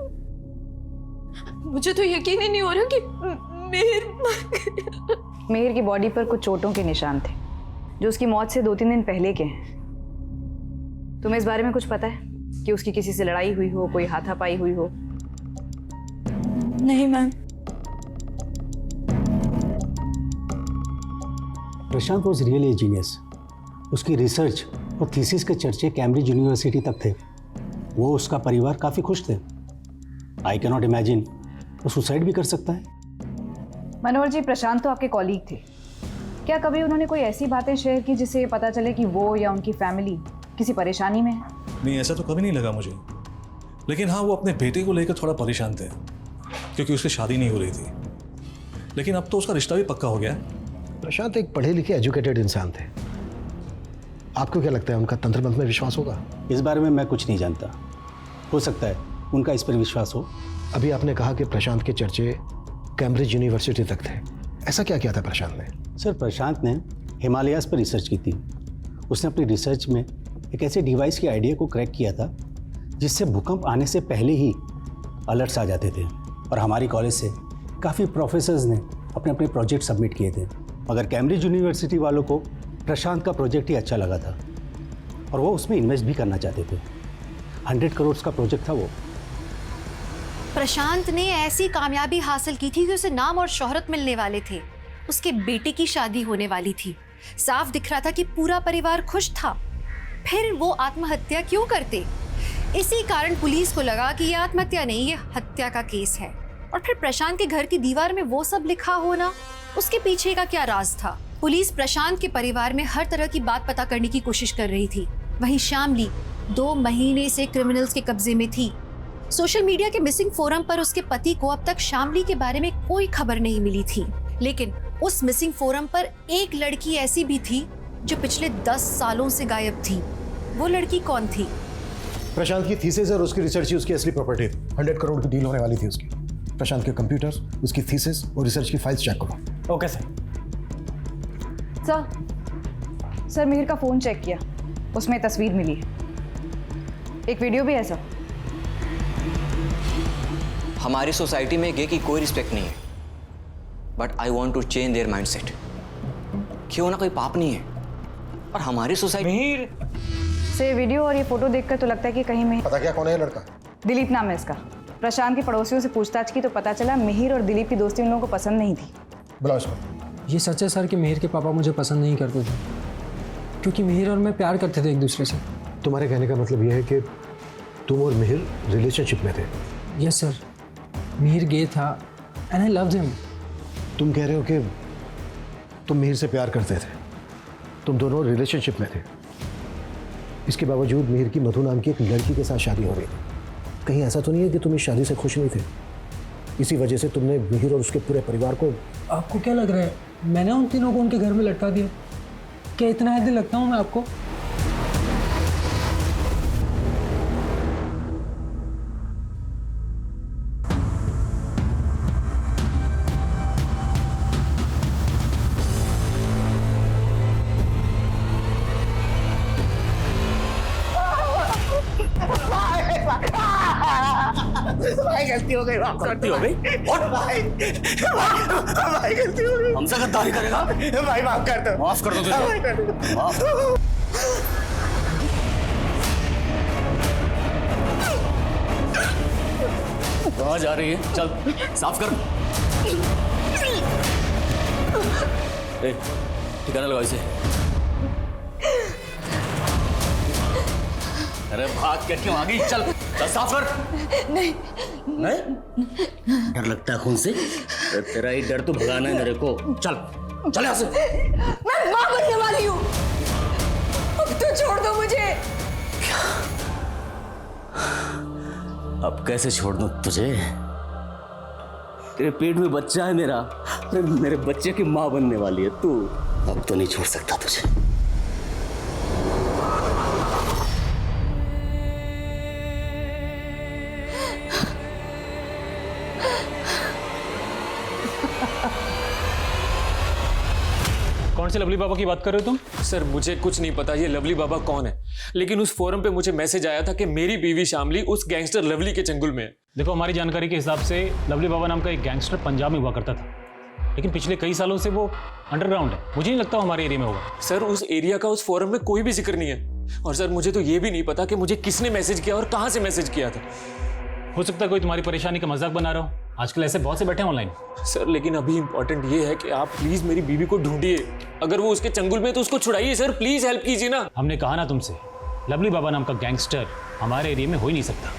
मुझे तो यकीन ही नहीं हो रहा कि मिहिर मर गया। मिहिर की बॉडी पर कुछ चोटों के निशान थे जो उसकी मौत से 2-3 दिन पहले के हैं। तुम्हें इस बारे में कुछ पता है कि उसकी किसी से लड़ाई हुई हो, कोई हाथापाई हुई हो? नहीं ma'am. Prashant was really a genius. उसकी रिसर्च और थीसिस के चर्चे कैम्ब्रिज यूनिवर्सिटी तक थे। वो उसका परिवार काफ़ी खुश थे। आई कैन नॉट इमेजिन वो सुसाइड भी कर सकता है। मनोहर जी, प्रशांत तो आपके कॉलीग थे। क्या कभी उन्होंने कोई ऐसी बातें शेयर की जिससे ये पता चले कि वो या उनकी फैमिली किसी परेशानी में है? नहीं, ऐसा तो कभी नहीं लगा मुझे। लेकिन हाँ, वो अपने बेटे को लेकर थोड़ा परेशान थे क्योंकि उसकी शादी नहीं हो रही थी। लेकिन अब तो उसका रिश्ता भी पक्का हो गया है। प्रशांत एक पढ़े लिखे एजुकेटेड इंसान थे। आपको क्या लगता है उनका तंत्र मंत्र में विश्वास होगा? इस बारे में मैं कुछ नहीं जानता। हो सकता है उनका इस पर विश्वास हो। अभी आपने कहा कि प्रशांत के चर्चे कैम्ब्रिज यूनिवर्सिटी तक थे। ऐसा क्या किया था प्रशांत ने? सर, प्रशांत ने हिमालयाज़ पर रिसर्च की थी। उसने अपनी रिसर्च में एक ऐसे डिवाइस के आइडिया को क्रैक किया था जिससे भूकंप आने से पहले ही अलर्ट्स आ जाते थे। और हमारी कॉलेज से काफ़ी प्रोफेसर्स ने अपने अपने प्रोजेक्ट सबमिट किए थे, मगर कैम्ब्रिज यूनिवर्सिटी वालों को प्रशांत का प्रोजेक्ट ही अच्छा लगा था और वो उसमें इन्वेस्ट भी करना चाहते थे। 100 करोड़ का प्रोजेक्ट था वो। प्रशांत ने ऐसी कामयाबी हासिल की थी कि उसे नाम और शोहरत मिलने वाले थे। उसके बेटे की शादी होने वाली थी। साफ दिख रहा था कि पूरा परिवार खुश था। फिर वो आत्महत्या क्यों करते? इसी कारण पुलिस को लगा कि ये आत्महत्या नहीं, ये हत्या का केस है। और फिर प्रशांत के घर की दीवार में वो सब लिखा होना, उसके पीछे का क्या राज था? पुलिस प्रशांत के परिवार में हर तरह की बात पता करने की कोशिश कर रही थी। वहीं शामली 2 महीने से क्रिमिनल्स के कब्जे में थी। सोशल मीडिया के मिसिंग फोरम पर उसके पति को अब तक शामली के बारे में कोई खबर नहीं मिली थी, लेकिन उस मिसिंग फोरम पर एक लड़की ऐसी भी थी जो पिछले 10 सालों से गायब थी। वो लड़की कौन थी? प्रशांत की थीसिस और उसकी रिसर्च ही उसकी असली प्रॉपर्टी थी। 100 करोड़ की डील होने वाली थी उसकी। प्रशांत के कंप्यूटर्स, उसकी थीसिस और रिसर्च की फाइल्स चेक करो। Okay sir. सर, मिहिर का फ़ोन चेक किया, उसमें तस्वीर मिली है, एक वीडियो भी है सर। हमारी सोसाइटी में गे की कोई रिस्पेक्ट नहीं है, but I want to change their mindset. क्यों ना, कोई पाप नहीं है। और हमारी सोसाइटी मिहिर से वीडियो और ये फोटो देखकर तो लगता है कि कहीं पता क्या कौन है ये लड़का? दिलीप नाम है इसका। प्रशांत के पड़ोसियों से पूछताछ की तो पता चला मिहिर और दिलीप की दोस्ती उन लोगों को पसंद नहीं थी। बुलाओ इसको। ये सच है सर कि मिहिर के पापा मुझे पसंद नहीं करते थे, क्योंकि मिहिर और मैं प्यार करते थे एक दूसरे से। तुम्हारे कहने का मतलब यह है कि तुम और मिहिर रिलेशनशिप में थे? यस सर, मिहिर गे था एंड आई लव्ड हिम। तुम कह रहे हो कि तुम मिहिर से प्यार करते थे, तुम दोनों रिलेशनशिप में थे, इसके बावजूद मिहिर की मधु नाम की एक लड़की के साथ शादी हो रही थी। कहीं ऐसा तो नहीं है कि तुम इस शादी से खुश नहीं थे? इसी वजह से तुमने मिहिर और उसके पूरे परिवार को... आपको क्या लग रहा है मैंने उन तीनों को उनके घर में लटका दिया? क्या इतना दिल लगता हूँ मैं आपको? भाई गलती हो गई, माफ कर दो। भाई गलती हो गई। हमसे गद्दारी करेगा? भाई माफ कर दो। माफ कर दो तुझे। माफ। कहाँ जा रही है? चल साफ कर। ठिकाना लगाओ इसे। अरे भाग के क्यों आ गई? चल चल साफ कर। नहीं नहीं डर लगता है खून से? तेरा ही डर तो भगाना है मेरे को। चल चल यहाँ से। मैं मां बनने वाली हूँ, अब तो छोड़ दो मुझे। अब कैसे छोड़ दूं तुझे? तेरे पेट में बच्चा है मेरा, मेरे बच्चे की माँ बनने वाली है तू। अब तो नहीं छोड़ सकता तुझे। कौन से लवली बाबा की बात कर रहे हो तुम? सर मुझे कुछ नहीं पता ये लवली बाबा कौन है, लेकिन उस फोरम पे मुझे मैसेज आया था कि मेरी बीवी शामली उस गैंगस्टर लवली के चंगुल में है। देखो, हमारी जानकारी के हिसाब से लवली बाबा नाम का एक गैंगस्टर पंजाब में हुआ करता था, लेकिन पिछले कई सालों से वो अंडरग्राउंड है। मुझे नहीं लगता वो हमारे एरिया में होगा। सर उस एरिया का उस फोरम में कोई भी जिक्र नहीं है। और सर मुझे तो ये भी नहीं पता कि मुझे किसने मैसेज किया और कहाँ से मैसेज किया था। हो सकता है कोई तुम्हारी परेशानी का मजाक बना रहा हो। आजकल ऐसे बहुत से बैठे हैं ऑनलाइन। सर लेकिन अभी इंपॉर्टेंट ये है कि आप प्लीज मेरी बीवी को ढूंढिए। अगर वो उसके चंगुल में है तो उसको छुड़ाइए सर, प्लीज हेल्प कीजिए ना। हमने कहा ना तुमसे, लवली बाबा नाम का गैंगस्टर हमारे एरिया में हो ही नहीं सकता।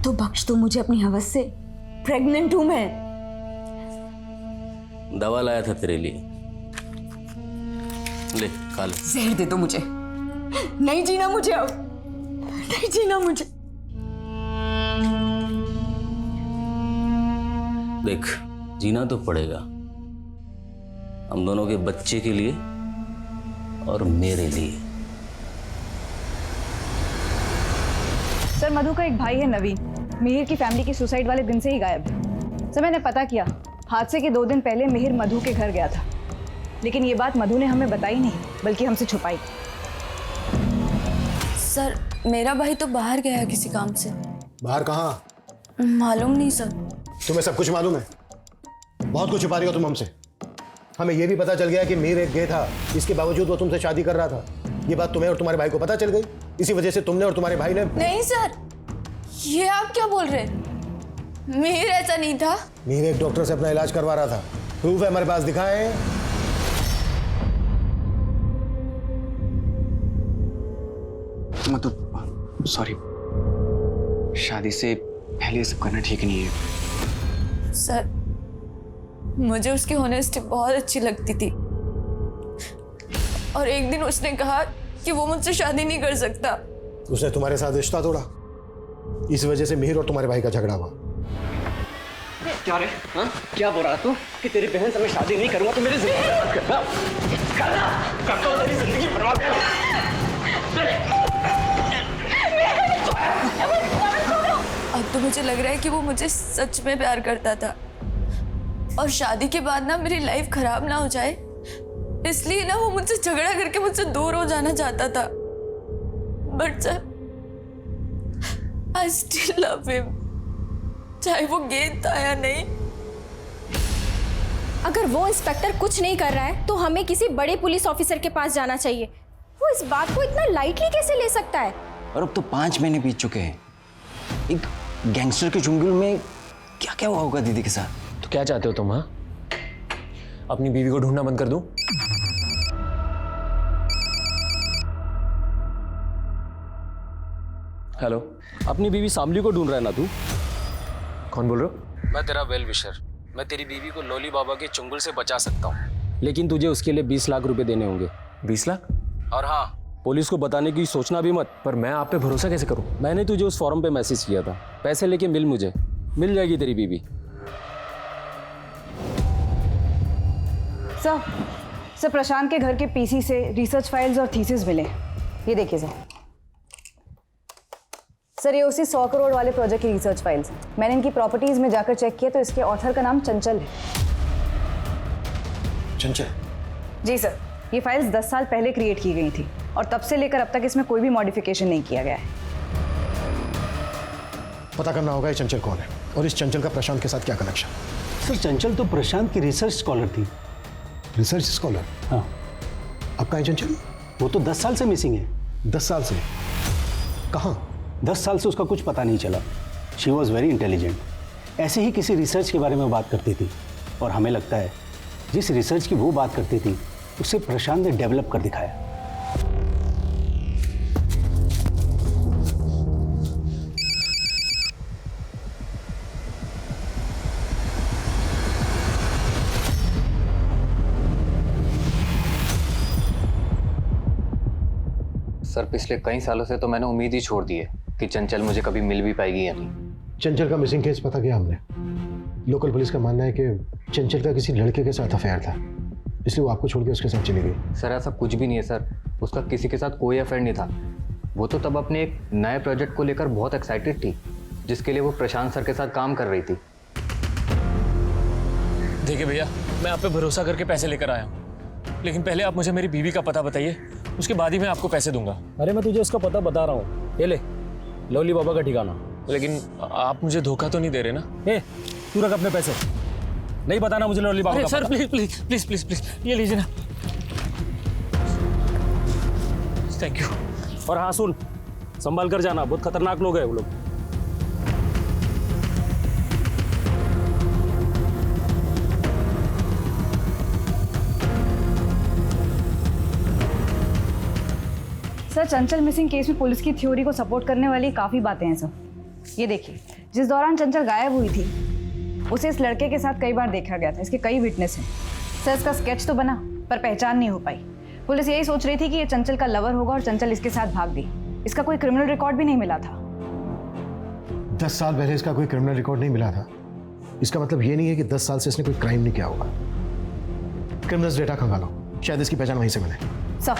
तो बख्श दो मुझे अपनी हवस से, प्रेग्नेंट हूं मैं। दवा लाया था तेरे लिए, ले खा ले। जहर दे दो मुझे, नहीं जीना मुझे अब, नहीं जीना मुझे। देख, जीना तो पड़ेगा, हम दोनों के बच्चे के लिए और मेरे लिए। सर मधु का एक भाई है नवीन, मिहिर की फैमिली की सुसाइड वाले दिन से ही गायब है। सर मैंने पता किया, हादसे के 2 दिन पहले मिहिर मधु के घर गया था, लेकिन ये बात मधु ने हमें बताई नहीं, बल्कि हमसे छुपाई। सर मेरा भाई तो बाहर गया है किसी काम से। बाहर कहाँ? मालूम नहीं सर। तुम्हें सब कुछ मालूम है? बहुत कुछ छुपा रही हो तुम हमसे। हमें यह भी पता चल गया कि मिहिर एक गे था, इसके बावजूद वो तुमसे शादी कर रहा था। ये बात तुम्हें और तुम्हारे भाई को पता चल गई, इसी वजह से तुमने और तुम्हारे भाई ने। नहीं सर, ये आप क्या बोल रहे हैं? मिहिर ऐसा नहीं था। मिहिर एक डॉक्टर से अपना इलाज करवा रहा था, प्रूफ है हमारे पास, दिखाएं। मतलब सॉरी, शादी से पहले ये सब करना ठीक नहीं है। सर मुझे उसकी ऑनेस्टी बहुत अच्छी लगती थी, और एक दिन उसने कहा कि वो मुझसे शादी नहीं कर सकता। उसने तुम्हारे साथ रिश्ता तोड़ा, इस वजह से मिहिर और तुम्हारे भाई का झगड़ा हुआ। क्या रे? हाँ? क्या बोल रहा तू कि तेरी बहन से मैं शादी नहीं करूंगा तो मेरी जिंदगी बर्बाद करता हूं, तेरी जिंदगी बर्बाद अब तो मुझे लग रहा है कि वो मुझे सच में प्यार करता था, और शादी के बाद ना मेरी लाइफ खराब ना हो जाए इसलिए ना वो मुझसे झगड़ा करके मुझसे दूर हो जाना चाहता था। But sir I still love him, चाहे वो गेंद था या नहीं। अगर वो इंस्पेक्टर कुछ नहीं कर रहा है तो हमें किसी बड़े पुलिस ऑफिसर के पास जाना चाहिए। वो इस बात को इतना लाइटली कैसे ले सकता है? और अब तो 5 महीने बीत चुके हैं, एक गैंगस्टर के चुंगल में क्या क्या हुआ होगा दीदी के साथ। तो क्या चाहते हो तुम? हाँ, अपनी बीवी को ढूंढना बंद कर दूं? हेलो, अपनी बीवी शामली को ढूंढ रहा है ना तू? कौन बोल रहे हो? मैं तेरा वेल विशर, मैं तेरी बीवी को लोली बाबा के चुंगल से बचा सकता हूँ, लेकिन तुझे उसके लिए 20 लाख रुपए देने होंगे। 20 लाख? और हाँ, पुलिस को बताने की सोचना भी मत। पर मैं आप पे भरोसा कैसे करूं? मैंने तुझे उस फॉर्म पे मैसेज किया था, पैसे लेके मिल मुझे, मिल जाएगी तेरी बीवी। सर प्रशांत के घर के पीसी से रिसर्च फाइल्स और थीसिस मिले, ये देखिए सर ये उसी 100 करोड़ वाले प्रोजेक्ट की रिसर्च फाइल्स। मैंने इनकी प्रॉपर्टीज में जाकर चेक किया तो इसके ऑथर का नाम चंचल है। चंचल? जी सर, ये फाइल्स 10 साल पहले क्रिएट की गई थी और तब से लेकर अब तक इसमें कोई भी मॉडिफिकेशन नहीं किया गया है। पता करना होगा ये चंचल कौन है और इस चंचल का प्रशांत के साथ क्या कनेक्शन। सर चंचल तो प्रशांत की रिसर्च स्कॉलर थी। Research scholar? हाँ। अब कहाँ है चंचल? वो तो 10 साल से मिसिंग है। 10 साल से? कहाँ? 10 साल से उसका कुछ पता नहीं चला। She was very intelligent. ऐसे ही किसी रिसर्च के बारे में बात करती थी और हमें लगता है जिस रिसर्च की वो बात करती थी उसे प्रशांत ने डेवलप कर दिखाया। सर पिछले कई सालों से तो मैंने उम्मीद ही छोड़ दी है कि चंचल मुझे कभी मिल भी पाएगी या नहीं। चंचल का मिसिंग केस पता किया हमने। लोकल पुलिस का मानना है कि चंचल का किसी लड़के के साथ अफेयर था, इसलिए वो आपको छोड़ के उसके साथ चली गई। सर ऐसा कुछ भी नहीं है सर, उसका किसी के साथ कोई अफेयर नहीं था। वो तो तब अपने एक नए प्रोजेक्ट को लेकर बहुत एक्साइटेड थी जिसके लिए वो प्रशांत सर के साथ काम कर रही थी। देखिए भैया, मैं आप पे भरोसा करके पैसे लेकर आया हूँ, लेकिन पहले आप मुझे मेरी बीवी का पता बताइए, उसके बाद ही मैं आपको पैसे दूंगा। अरे मैं तुझे उसका पता बता रहा हूँ, ये ले लोली बाबा का ठिकाना। लेकिन आप मुझे धोखा तो नहीं दे रहे ना? ए, तू रख अपने पैसे, नहीं बताना मुझे लोली बाबा का सर पता। Please please please please please ये लीजिए ना। Thank you. और हाँ सुन, संभाल कर जाना, बहुत खतरनाक लोग हैं वो लोग। सर चंचल मिसिंग केस में पुलिस की थ्योरी को सपोर्ट करने वाली काफ़ी बातें हैं सर। ये देखिए, जिस दौरान चंचल गायब हुई थी उसे इस लड़के के साथ कई बार देखा गया था। इसके कई विटनेस हैं। सर, इसका स्केच तो बना पर पहचान नहीं हो पाई। पुलिस यही सोच रही थी कि ये चंचल का लवर होगा और चंचल इसके साथ भाग गई। इसका कोई क्रिमिनल रिकॉर्ड भी नहीं मिला था। 10 साल पहले इसका कोई क्रिमिनल रिकॉर्ड नहीं मिला था। इसका मतलब ये नहीं है कि 10 साल से इसने कोई क्राइम नहीं किया होगा। क्रिमिनल्स डेटा खंगालो, शायद इसकी पहचान वहीं से मिले। सर,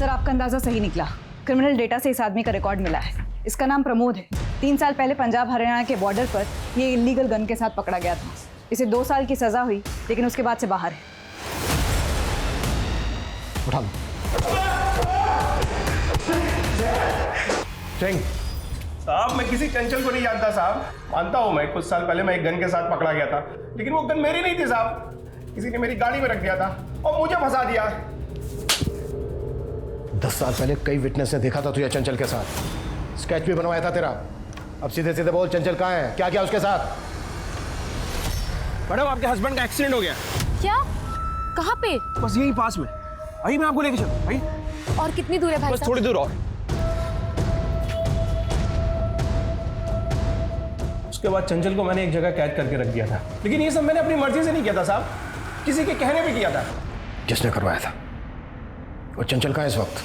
आपका अंदाजा सही निकला। क्रिमिनल डेटा से इस आदमी का रिकॉर्ड मिला है। इसका नाम प्रमोद है। 3 साल पहले पंजाब हरियाणा के बॉर्डर पर ये इलीगल गन के साथ पकड़ा गया था। इसे 2 साल की सजा हुई, लेकिन उसके बाद से बाहर है। उठा लो। साहब, मैं किसी चंचल को नहीं जानता साहब। मानता हूँ मैं, कुछ साल पहले मैं एक गन के साथ पकड़ा गया था, लेकिन वो गन मेरी नहीं थी साहब। किसी ने मेरी गाड़ी में रख दिया था और मुझे फंसा दिया। 10 साल पहले कई विटनेस ने देखा था तुझे चंचल के साथ। स्केच भी बनवाया था तेरा। अब सीधे सीधे बोल, चंचल कहाँ है? क्या किया उसके साथ? मैडम, आपके हस्बैंड का एक्सीडेंट हो गया। क्या? कहाँ पे? बस यही पास में। आइए, मैं आपको लेके चलूं। आइए। और कितनी दूर है भाई? बस थोड़ी दूर और। उसके बाद चंचल को मैंने एक जगह कैद करके रख दिया था, लेकिन ये सब मैंने अपनी मर्जी से नहीं किया था साहब, किसी के कहने पे किया था। किसने करवाया था? और चंचल कहाँ है इस वक्त?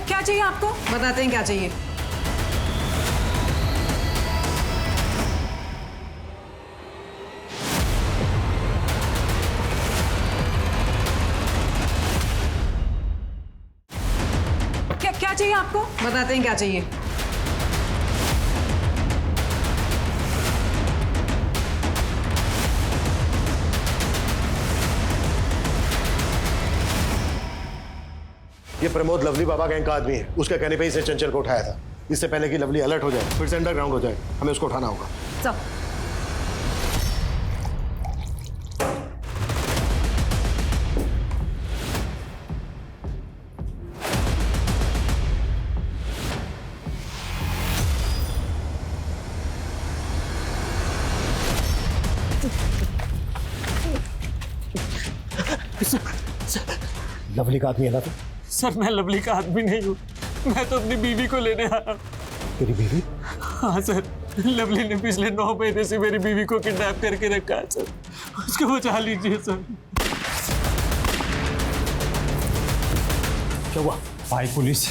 क्या चाहिए आपको? बताते हैं क्या चाहिए। क्या चाहिए आपको? बताते हैं क्या चाहिए। ये प्रमोद लवली बाबा गैंग का आदमी है। उसके कहने पे ही इसने चंचल को उठाया था। इससे पहले कि लवली अलर्ट हो जाए, फिर से अंडरग्राउंड हो जाए, हमें उसको उठाना होगा। चल। लवली का आदमी है ना तू? सर, मैं लवली का आदमी नहीं हूँ। मैं तो अपनी बीवी को लेने आया। तेरी बीवी? हाँ सर, लवली ने पिछले 9 महीने से मेरी बीवी को किडनैप करके रखा है सर। उसको बचा लीजिए सर। क्या हुआ? आई पुलिस।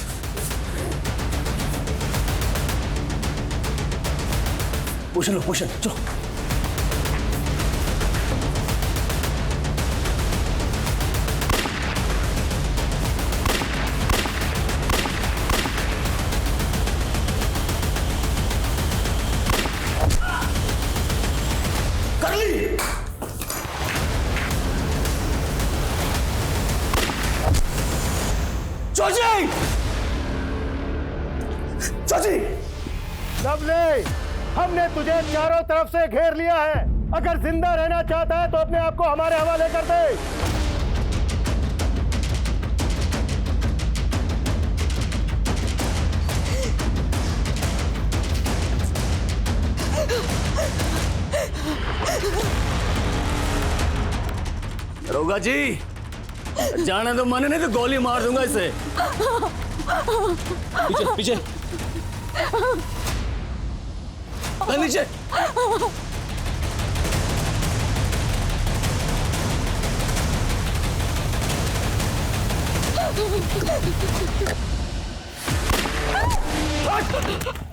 पोषण लो, पोषण चलो। लवली, हमने तुझे चारों तरफ से घेर लिया है। अगर जिंदा रहना चाहता है तो अपने आप को हमारे हवाले कर दे। दरोगा जी, जाने तो मन नहीं तो गोली मार दूंगा इसे। पीछे पीछे नीचे।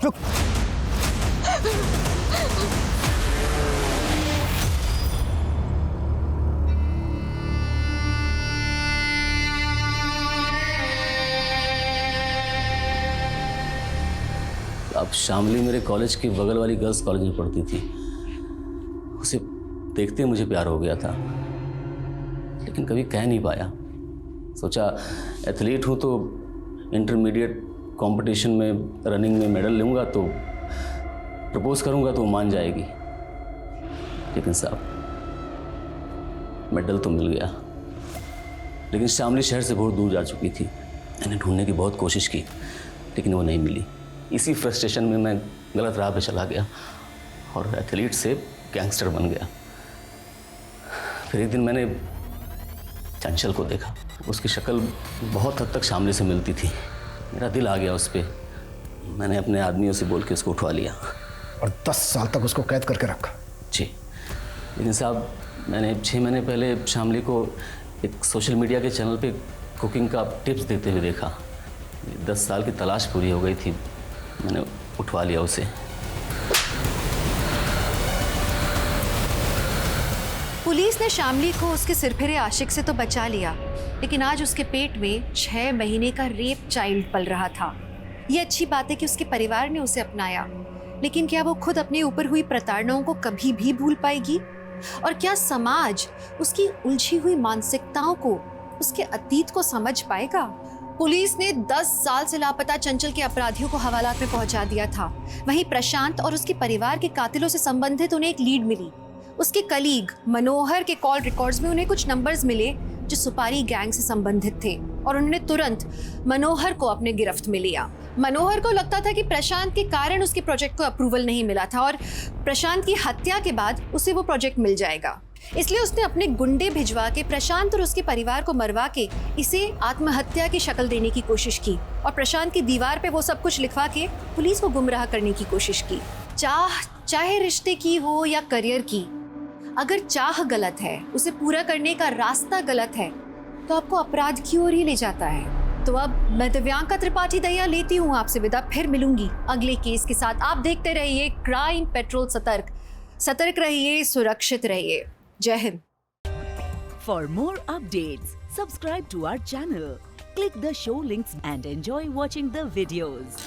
रुक। शामली मेरे कॉलेज के बगल वाली गर्ल्स कॉलेज में पढ़ती थी। उसे देखते ही मुझे प्यार हो गया था, लेकिन कभी कह नहीं पाया। सोचा एथलीट हूँ तो इंटरमीडिएट कंपटीशन में रनिंग में मेडल लूँगा तो प्रपोज करूँगा तो वो मान जाएगी। लेकिन साहब मेडल तो मिल गया, लेकिन शामली शहर से बहुत दूर जा चुकी थी। मैंने ढूंढने की बहुत कोशिश की, लेकिन वो नहीं मिली। इसी फ्रस्ट्रेशन में मैं गलत राह पे चला गया और एथलीट से गैंगस्टर बन गया। फिर एक दिन मैंने चंचल को देखा। उसकी शक्ल बहुत हद तक शामली से मिलती थी। मेरा दिल आ गया उस पर। मैंने अपने आदमियों से बोल के उसको उठवा लिया और 10 साल तक उसको कैद करके रखा। जी, लेकिन साहब मैंने 6 महीने पहले शामली को एक सोशल मीडिया के चैनल पे कुकिंग का टिप्स देते हुए देखा। 10 साल की तलाश पूरी हो गई थी, मैंने उठवा लिया उसे। पुलिस ने शामली को उसके सिरफिरे आशिक से तो बचा लिया, लेकिन आज उसके पेट में 6 महीने का रेप चाइल्ड पल रहा था। ये अच्छी बात है कि उसके परिवार ने उसे अपनाया, लेकिन क्या वो खुद अपने ऊपर हुई प्रताड़नाओं को कभी भी भूल पाएगी? और क्या समाज उसकी उलझी हुई मानसिकताओं को, उसके अतीत को समझ पाएगा? पुलिस ने 10 साल से लापता चंचल के अपराधियों को हवालात में पहुंचा दिया था। वहीं प्रशांत और उसके परिवार के कातिलों से संबंधित उन्हें एक लीड मिली। उसके कलीग मनोहर के कॉल रिकॉर्ड्स में उन्हें कुछ नंबर्स मिले जो सुपारी गैंग से संबंधित थे, और उन्होंने तुरंत मनोहर को अपने गिरफ्त में लिया। मनोहर को लगता था कि प्रशांत के कारण उसके प्रोजेक्ट को अप्रूवल नहीं मिला था और प्रशांत की हत्या के बाद उसे वो प्रोजेक्ट मिल जाएगा। इसलिए उसने अपने गुंडे भिजवा के प्रशांत और उसके परिवार को मरवा के इसे आत्महत्या की शक्ल देने की कोशिश की और प्रशांत की दीवार पे वो सब कुछ लिखवा के पुलिस को गुमराह करने की कोशिश की। चाहे रिश्ते की हो या करियर की, अगर चाह गलत है, उसे पूरा करने का रास्ता गलत है, तो आपको अपराध की ओर ही ले जाता है। तो अब मैं दिव्यांका त्रिपाठी दहिया लेती हूँ आपसे विदा। फिर मिलूंगी अगले केस के साथ। आप देखते रहिए क्राइम पेट्रोल सतर्क। सतर्क रहिए, सुरक्षित रहिए। जय Hind. For more updates subscribe to our channel, click the show links and enjoy watching the videos.